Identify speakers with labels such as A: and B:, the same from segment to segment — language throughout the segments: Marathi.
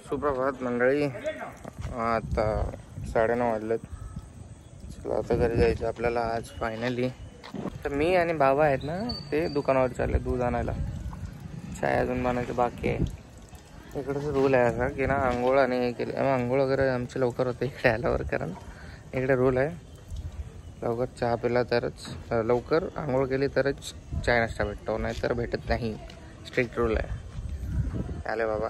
A: सुप्रभात मंडळी, आता 9:30 वाजलेत. चला आता घरी जायचं आपल्याला आज फायनली. तर मी आणि बाबा आहेत ना, ते दुकानावर चालले दूध आणायला. चाय अजून बनायचं बाकी आहे. इकडचं रूल आहे असा की ना, आंघोळ आणि हे केलं, आंघोळ वगैरे आमची लवकर होते इकडे आल्यावर. कारण इकडे रूल आहे लवकर चहा पिला तरच, लवकर आंघोळ केली तरच चाय नाश्ता भेटतो, नाही तर भेटत नाही. स्ट्रिक्ट रूल आहे. आले बाबा.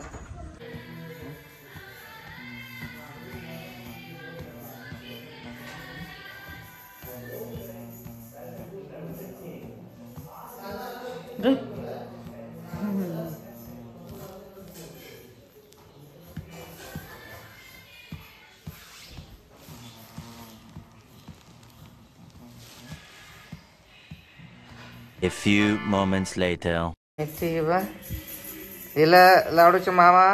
B: A few moments later.
A: तिला लाडूचे मामा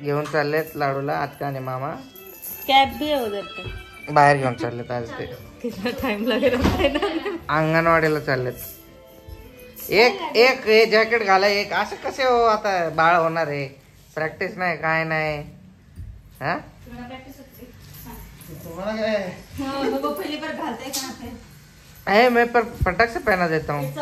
A: घेऊन चाललेत. लाडूला आत्या आणि मामा
C: कॅब भी आहे उधर पे,
A: बाहेर घेऊन चाललेत. आज ते
C: कितना टाइम लगेगा
A: अंगणवाडीला चाललेत. एक हे जॅकेट घाला. एक असं कसे हो, आता बाळ होणार आहे. प्रॅक्टिस नाही काय नाही. हा है, मैं पर फटक से पहना देता हूँ.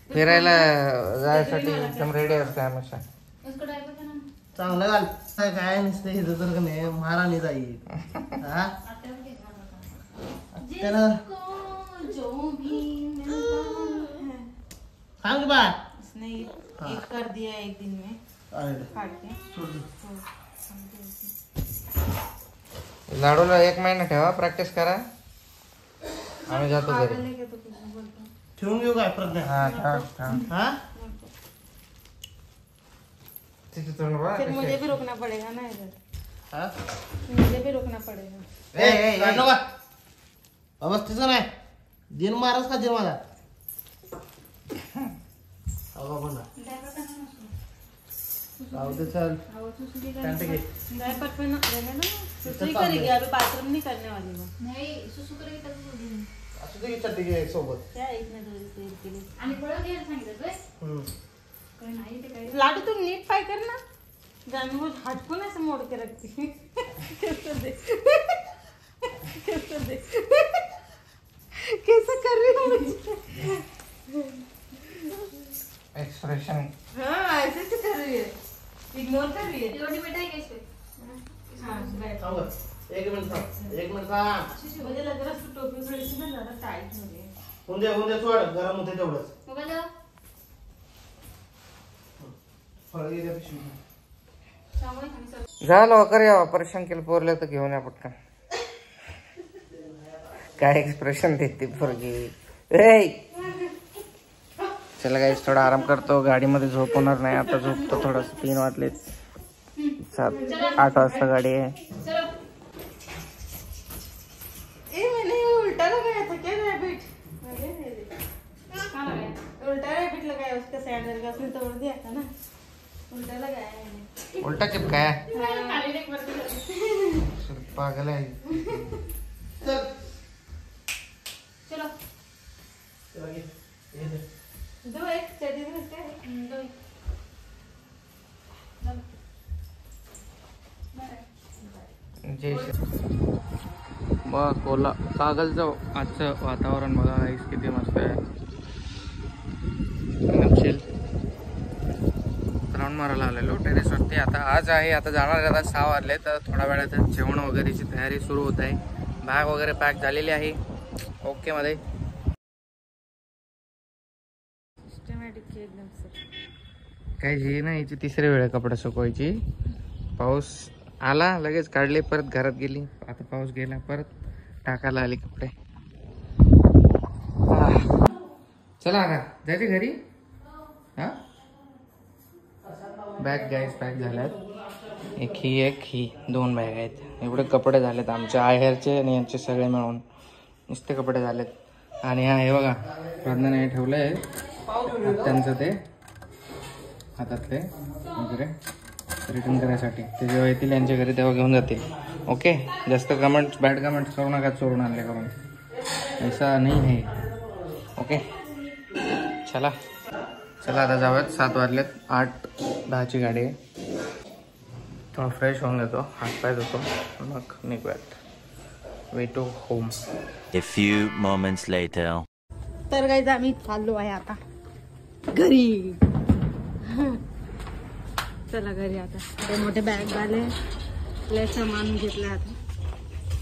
A: फिरायला जायसाठी एकदम रेडी असते हमेशा.
D: चांगलं घाल. काय नसतं इथं तर का नाही, महाराणी जाईल. सांग बा.
C: उसने एक कर दिया एक दिन में काट के.
A: लाडूला 1 महिना ठेवा, प्रॅक्टिस करा. आम्ही जातो घरी.
D: ठेवून घेऊ काय प्रज्ञा? हा
C: फिर मुझे भी रोकना पड़ेगा ना इधर. मुझे भी रोकना पड़ेगा.
D: अवस्थेचं नाही. दिन मारच का दिन मला. चल
C: डायपर पे ना रहने ना, सुसु ही करेगी अभी, बाथरूम नहीं करने वाली वो.
E: नहीं सुसु करेगी तब बोलूंगी.
D: असू दे की चट्टी घे सोबत.
C: क्या एक ना दो के लिए
E: आणि पळत घ्यायला सांगितलं काय? काय नाही ते काय.
C: लाडू तुम नीट पाय कर ना. जान वो हटकून ऐसे मोड़ के रखती है. कैसे दे कैसे दे कैसे कर रही हो मुझे.
A: एक्सप्रेशन.
C: हाँ ऐसे से कर रही है, इग्नोर कर रही है.
E: रोटी बैठा है क्या इस पे?
C: हाँ बैठ.
D: एक मिनिट थांब. 1 मिनिट थांब.
C: मुझे लग रहा है टोपी थोड़ी सी ना ज्यादा टाइट हो रही है.
D: होऊन सोड. गरम होते तेवढंच.
E: मोबाईल दे.
D: फळ गेल्या पिशवी.
E: चांगलं खाणी सर.
A: जा लवकर या. ऑपरेशन केलं पोरले तर घेऊन या पटकन. काय एक्सप्रेशन देते पोरगी. चला गाईस, थोडा आराम करतो. गाडीमध्ये झोप होणार नाही. आता झोपतो थोडस. 3 वाजलेत. 8 वाजता गाडी आहे.
C: मैंने उल्टा लगाया था क्या रैबिट.
E: कहाँ लगाया?
C: उल्टा रैबिट लगाया उसका सैंडल का, उसने तोड़ दिया था ना. उल्टा लगाया है मैंने.
A: उलटा चिपकाया.
E: खाली देख बरं.
A: पागल आहे.
E: चलो
C: दो एक चड्डी में इसका
E: दो.
A: मग कोला कागलचं आजचं वातावरण बघा गाईस, किती मस्त आहे. नक्षील राऊंड मारायला आलेलो टेरेसवरती. आता आज आहे, आता जाणार आहे. आता 6 वाजले, तर थोड्या वेळात जेवण वगैरेची तयारी सुरू होत आहे. बॅग वगैरे पॅक झालेली आहे ओके मध्ये.
C: सिस्टमॅटिक एकदम सर.
A: काही जी नाही, याची 3री वेळ आहे कपडे सुकवायची. पाऊस आला लगेच काढले, परत घरात गेली. आता पाऊस गेला, परत टाकायला आले कपडे. चला आता जायचे घरी. हा बॅग गाईज पॅक झाल्यात. एक ही 2 बॅग आहेत. एवढे कपडे झालेत आमचे आहेरचे आणि यांचे सगळे मिळून. नुसते कपडे झालेत. आणि हा हे बघा, प्रार्थनाने ठेवलं आहे त्यांचं ते हातातले वगैरे रिटर्न करायसाठी. ते जेव्हा येतील यांच्या घरी तेव्हा घेऊन जातील. ओके. जास्त कमेंट्स, बॅड कमेंट्स करू नका चोरून आणले करून. ऐसा नाही है. ओके. चला चला आता जाऊयात. 7 वाजलेत. 8:10ची गाडी आहे. थोडं फ्रेश होऊन घेतो, हातपाय धुतो, मग निघूयात. Way to home.
B: A few moments later.
C: तर गाईज आम्ही चाललो आहे आता घरी. चला घरी आता. ते मोठे बॅग आले, लय सामान घेतलं. आता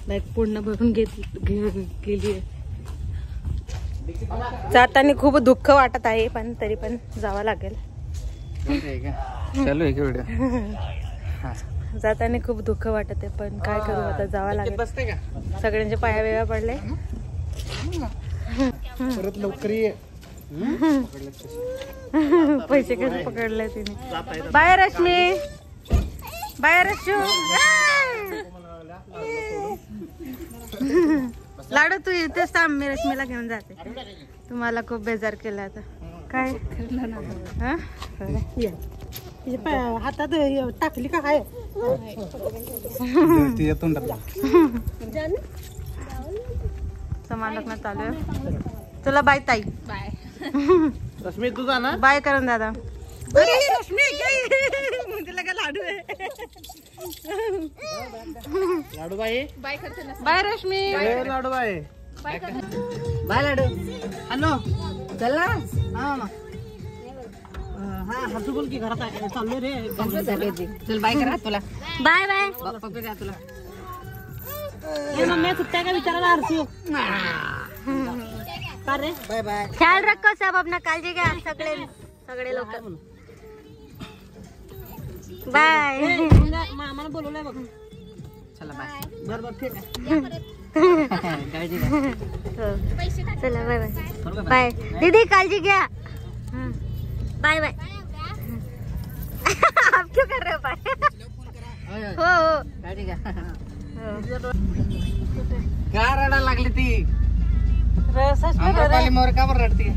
C: बॅग पूर्ण भरून गेली आहे. जाताना खूप दुःख वाटत आहे, पण तरी पण जावं लागेल.
A: चालू आहे की व्हिडिओ?
C: जाताना खूप दुःख वाटत आहे, पण काय करू आता, जावं लागेल. सगळ्यांचे पाया वेगळ्या पडले.
D: परत लवकर ये.
C: पैसे कसे पकडले तिने. Bye Rashmi, bye Rashmi. लाडू तू इथेच थांब, मी रश्मीला घेऊन जाते. तुम्हाला खूप बेजार केला आता. काय हातात टाकली का काय? सामान लग्न चालू आहे. तुला बाय ताई. बाय
D: रश्मी तू जा ना.
C: बाय करून दादा. रश्मी तुला काय लाडू आहे?
D: लाडू बाई.
C: बाय रश्मी.
D: लाडू बाई.
C: बाय लाडू. हॅलो चल ना.
D: हा हसू बोल की घरात चाललो रे.
C: चल बाय करा तुला. बाय बाय पप्पा द्या तुला. मम्मी सुट्ट्या का विचारायला हरसू.
D: Bye bye.
C: ख्याल रखो सब, अपना काळजी घ्या सगळे लोक. बाय.
D: मामाला बोलवलंय बघ.
C: चला बाय.
D: बरोबर ठीक आहे. काळजी घ्या.
C: चला बाय बाय. बाय दीदी, काळजी घ्या. Bye bye. आप क्यों कर रहे हो बाय? हो हो
D: काळजी घ्या. का रडायला लागली ती? मोर का बरं रडती?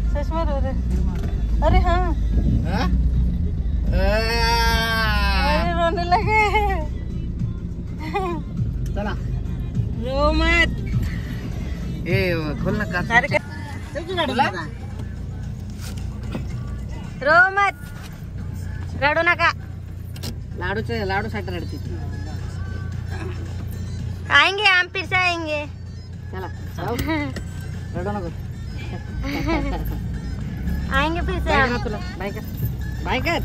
C: अरे हाँ रोने लगे.
D: चला
C: रो मत.
D: ए खोल ना का.
C: रो मत, रडू नका.
D: लाडू साठी रडती.
C: आएंगे हम, फिर से आएंगे.
D: चला रडू नको.
C: आएंगे फिर से हम.
D: तुला बाय कर. बाय कर.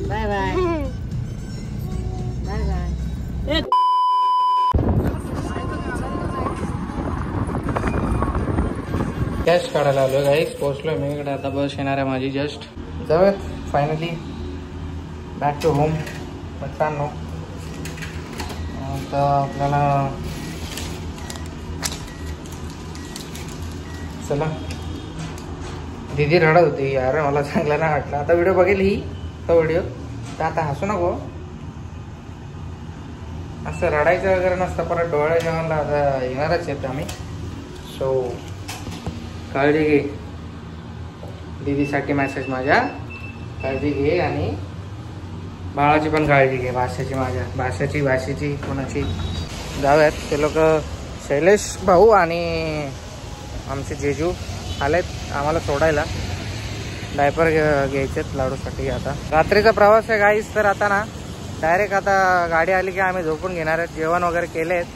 D: Bye bye. Bye bye.
A: Cash काढायला आलो गाईस. पोहोचलोय मी इकडे. आता बस येणार आहे माझी जस्ट. जाऊयात फायनली बॅक टू होम. मित्रांनो आता आपल्याला चला. दीदी रडत होती यार, मला चांगला नाही वाटलं. आता व्हिडिओ बघेल ही तो व्हिडिओ, तर आता हसू नको. असं रडायचं वगैरे नसतं. परत डोळे जेवणला आता येणारच आहेत आम्ही. सो काळजी घे. दीदीसाठी मेसेज माझ्या. काळजी घे आणि बाळाची पण काळजी घे. भाषेची माझ्या, भाषेची कोणाची. जाऊयात. ते लोक शैलेश भाऊ आणि आमचे जेजू आलेत आम्हाला सोडायला. डायपर घ्यायचेत लाडूसाठी. आता रात्रीचा प्रवास आहे गाईस. तर आता ना डायरेक्ट आता गाडी आली की आम्ही झोपून घेणार आहेत. जेवण वगैरे केले आहेत.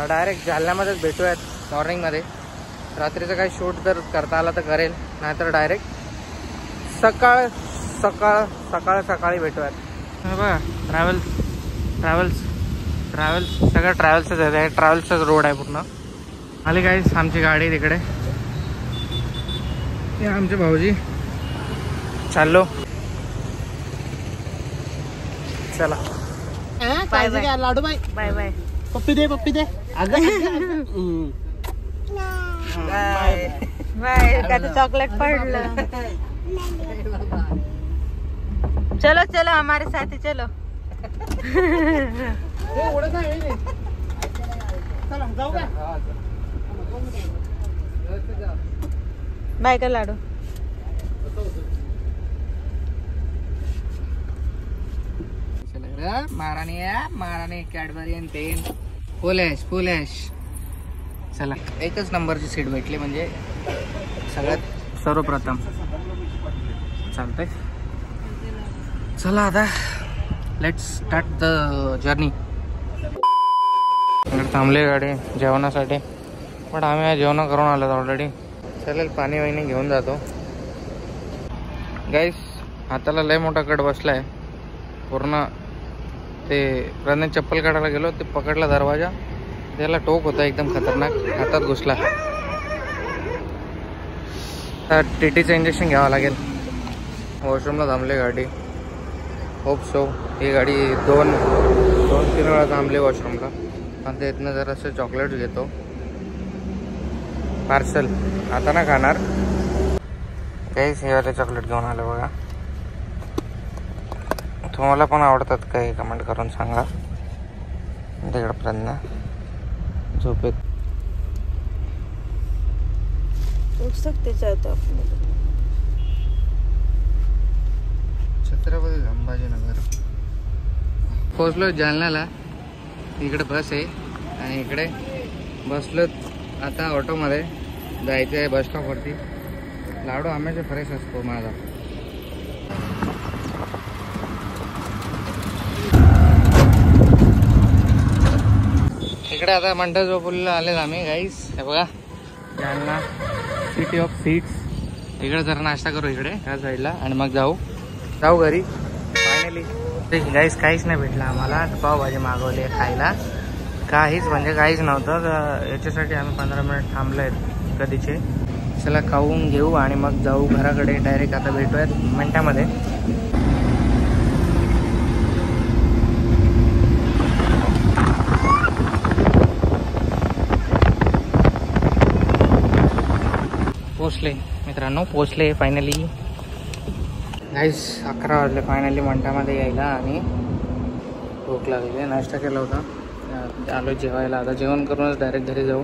A: डायरेक्ट जालन्यामध्येच भेटूयात मॉर्निंगमध्ये. रात्रीचं काही शूट जर करता आला तर करेल, नाहीतर डायरेक्ट सकाळी भेटूयात. बघा ट्रॅव्हल्स सगळं ट्रॅव्हल्सच आहे. ट्रॅव्हल्सचाच रोड आहे पूर्ण. आली गाईस आमची गाडी तिकडे. हे आमचे भाऊजी. चाललो. चला
D: बाय बाय. लाडू बाई.
C: Bye bye.
D: पप्पी दे.
C: Bye bye. का चॉकलेट पडलं. चलो चलो हमारे साथ ही चलो.
D: जाऊ का?
C: बाय का लाडू.
A: महाराणी कॅडबरी आणि ते फुल ॲश. चला एकच नंबरची सीट भेटली, म्हणजे सगळ्यात सर्वप्रथम चालतंय. चला आता लेट्स स्टार्ट द जर्नी. थांबले गाडी जेवणासाठी, पण आम्ही जेवण करून आलो ऑलरेडी. चालेल, पाणी वाणी घेऊन जातो. गाईस, हाताला लय मोठा कट बसलाय पूर्ण. ते प्रज्ञा चप्पल काढायला गेलो, ते पकडला दरवाजा, त्याला टोक होता एकदम खतरनाक, हातात घुसला. तर टीटीचं इंजेक्शन घ्यावं लागेल. वॉशरूमला थांबले गाडी. होप सो ही गाडी दोन 3 वेळा थांबली वॉशरूमला. आणि इथनं जरासं चॉकलेट घेतो पार्सल. आता ना खाणार काहीच. हे वाले चॉकलेट घेऊन आलं बघा. तुम्हाला पण आवडतात काही कमेंट करून सांगा. तिकडं प्रज्ञा झोपेत. छत्रपती संभाजीनगर पोहोचलो जालन्याला. इकडे बस आहे आणि इकडे बसलो आता ऑटोमध्ये. जायचं आहे बस स्टॉपवरती. लाडू हमेशा फ्रेश असतो माझा. इकडे आता मंठा झोपुलीला आलेत आम्ही गाईस. हे बघा जालना सिटी ऑफ सीट्स. इकडे जरा नाश्ता करू इकडे ह्या साईडला आणि मग जाऊ घरी फायनली. गाईस काहीच नाही भेटलं आम्हाला. पावभाजी मागवली खायला, काहीच म्हणजे काहीच नव्हतं. तर याच्यासाठी आम्ही 15 मिनिट थांबलो आहेत कधीचे. चला खाऊन घेऊ आणि मग जाऊ घराकडे डायरेक्ट. आता भेटूयात मिनिटामध्ये. पोचले मित्रांनो, पोचले फायनली. गाईस 11 वाजले फायनली मंठामध्ये यायला आणि भूक लागली. नाश्ता केला होता, आलो जेवायला. आता जेवण करूनच डायरेक्ट घरी जाऊ.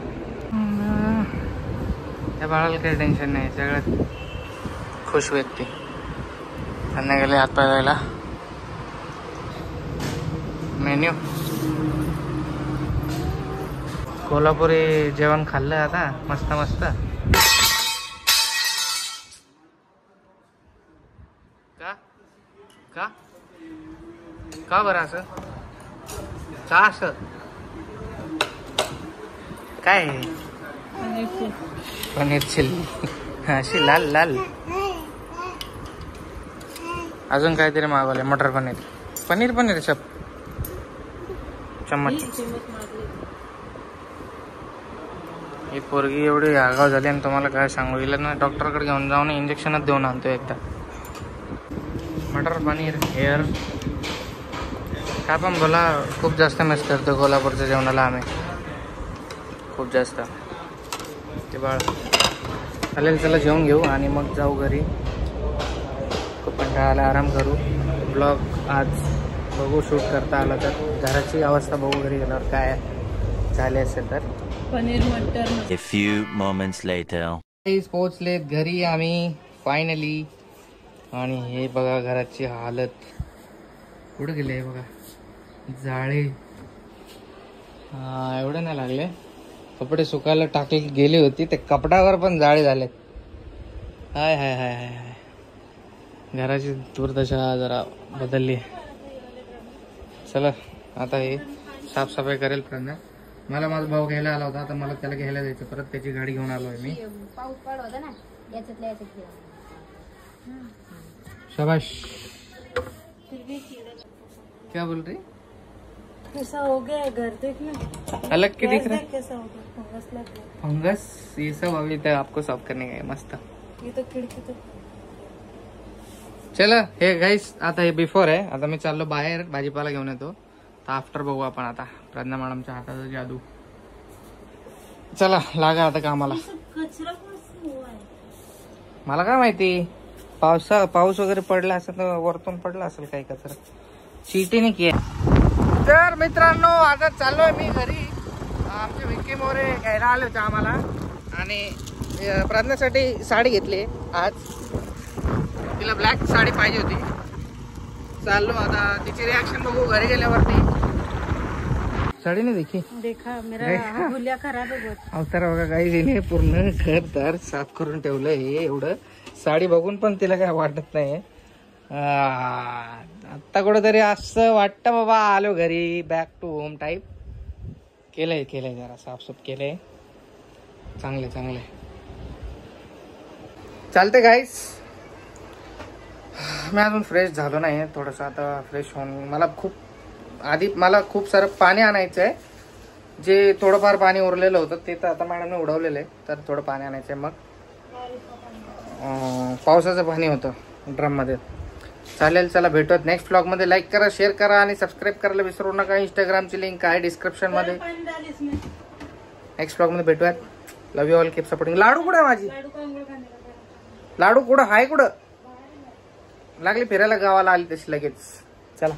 A: त्या बाळाला काही टेन्शन नाही, सगळ्यात खुश व्यक्ती. त्यांना गेले हात पाय धुवायला. मेन्यू कोल्हापुरी जेवण खाल्लं आता मस्त मस्त. का का बरं असं? का असं काय? पनीर चिल्ली अशी लाल लाल. अजून काहीतरी मागवलंय, मटर पनीर पनीर चम्मच. ही पोरगी एवढी आगाव झाली आणि तुम्हाला काय सांगू. हिला ना डॉक्टरकडे घेऊन जाऊन इंजेक्शनच देऊन आणतो एकदा. मटर पनीर हेअर काय पण बोला, खूप जास्त मिस करतो कोल्हापूरच्या जेवणाला आम्ही, खूप जास्त. ते बाळ चालेल, चला जेवून घेऊ आणि मग जाऊ घरी. खूप कंटाळा, आराम करू. ब्लॉग आज बघू शूट करता आला तर. घराची अवस्था बघू घरी गेल्यावर काय झाले असेल तर.
C: पनीर मटर.
B: A few moments later.
A: पोहोचलेत घरी आम्ही फायनली. आणि हे बघा घराची हालत. कुठं गेले बघा जाळे. एवढे नाही लागले. कपडे सुकायला टाकले गेली होती, ते कपड्यावर पण जाळे झालेत. हाय हाय हाय हाय हाय. घराची दुर्दशा जरा बदलली. चला आता हे साफसफाई करेल प्रज्ञा. मला माझा भाऊ घ्यायला आला होता, आता मला त्याला घ्यायला जायचं. परत त्याची गाडी घेऊन आलोय मी.
E: पाऊस पड होता ना याच्यातल्या
A: शाबाश. क्या बोल रही?
C: कैसा हो गया घर देखना,
A: अलग के दिख रहा है.
C: कैसा हो गया, फंगस लग गया.
A: फंगस ये सब अभी तक आपको साफ करने का है. मस्त.
C: ये तो खिड़की तो.
A: चला हे गाईस आता हे बिफोर आहे. आता मी चाललो बाहेर भाजीपाला घेऊन येतो. तर आफ्टर बघू आपण आता प्रज्ञा मॅडमच्या हाताचा जादू. चला लागा आता कामाला.
C: कचरा कसा हुआ है?
A: मला काय माहिती, पाऊस वगैरे पडला असेल तर वरतून पडला असेल काही कचरा. चीटीने की. तर मित्रांनो आता चाललोय मी घरी. आमचे विक्की मोरे घ्यायला आले होते आम्हाला आणि प्रज्ञासाठी साडी घेतली आज. तिला ब्लॅक साडी पाहिजे होती. चाललो आता तिची रिॲक्शन बघू घरी गेल्यावरती. साड़ी नहीं देखी?
C: देखा मेरा हा हुलिया खराब आहे बहुत.
A: अवतार बघा काही गेले पूर्ण घर दार साफ करून ठेवलं हे एवढं. साडी बघून पण तिला काय वाटत नाही. आता कुठेतरी असं वाटतं बाबा आलो घरी बॅक टू होम टाईप. केलंय जरा साफसूफ केलंय. चांगले चालते गाईस. मी अजून फ्रेश झालो नाही थोडंसं. आता फ्रेश होऊन मला खूप सारं पाणी आणायचं आहे. जे थोडंफार पाणी उरलेलं होतं ते तर आता मॅडमने उडवलेलं आहे. तर थोडं पाणी आणायचं आहे. मग पावसाचं पाणी होतं ड्रममध्ये. चालेल चला भेटूयात नेक्स्ट व्लॉगमध्ये. लाईक करा, शेअर करा आणि सबस्क्राईब करायला विसरू नका. इंस्टाग्रामची लिंक आहे डिस्क्रिप्शनमध्ये. नेक्स्ट व्लॉगमध्ये भेटूयात. Love you all, keep supporting. Laddu कुठं आहे माझी? लाडू कुठं आहे? कुठं लागली फिरायला गावाला आली तशी लगेच. चला.